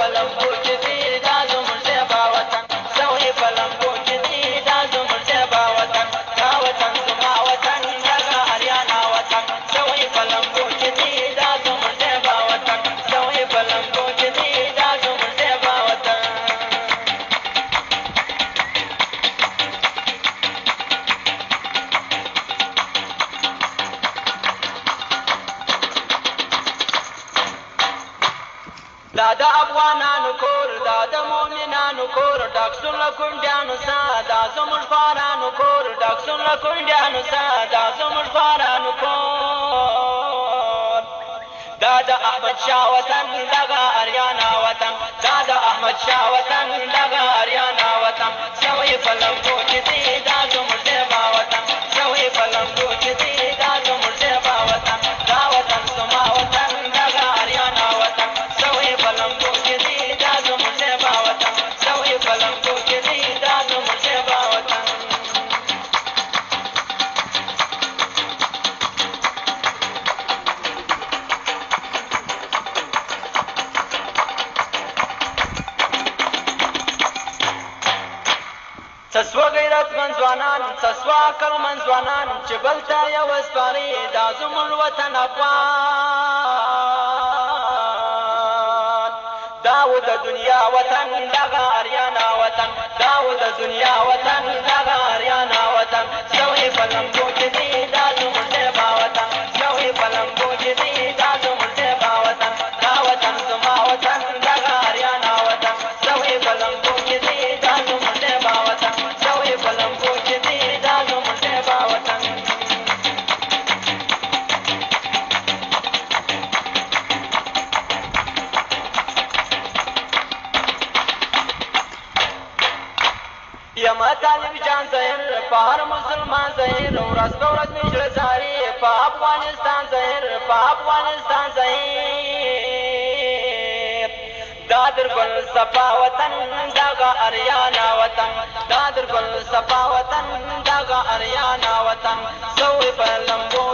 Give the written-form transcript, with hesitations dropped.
پلمبو کې دی دا زموږ زیبا وطن سوی پلمبو کې دی دا زموږ زیبا وطن دا وطن زما وطن دغه اریانا وطن سوی پلمبو کې دی دا زموږ زیبا وطن سوی پلمبو کې دی دا زموږ زیبا وطن دا د افغانانو کور دا د مؤمنانو کور ډک سو له کونډیانو څخه دا زموږ خوارانو کور ډک سو له کونډیانو څخه دا زموږ خوارانو کور دا د احمد شاه وطن دغه اریانا وطن دا د احمد شاه وطن دغه اریانا وطن سوی پلمبو کې دی دا زموږ زیبا وطن سوی پلمبو کې دی دا زموږ زیبا وطن دا وطن زما وطن دغه اریانا وطن سوی پلمبو کې دی دا زموږ زیبا وطن سوی پلمبو کې دی دا زموږ زیبا وطن څسوه غیرتمند ځوانان څسوه عقلمند ځوانان چې بل ته یې وسپاري دا زموږ وطن افغان دا و د دنیا وطن دغه اریانا وطن دا و د دنیا وطن دغه اریانا وطن سوی پلمبو کې دی دا زموږ زیبا وطن سوی پلمبو کې دی دا زموږ زیبا وطن دا وطن زما وطن دغه اریانا وطن سوی پلمبو کې دی دا زموږ زیبا وطن سوی پلمبو کې دی دا زموږ زیبا وطن یم طالب جان ظاهر په هر مسلمان ظاهر ورځ په ورځ مې زړه ځاري په افغانستان ظاهر په افغانستان ظاهر دا در ګل صفا وطن دغه اریانا وطن دا در ګل صفا وطن دغه اریانا وطن سوی پلمبو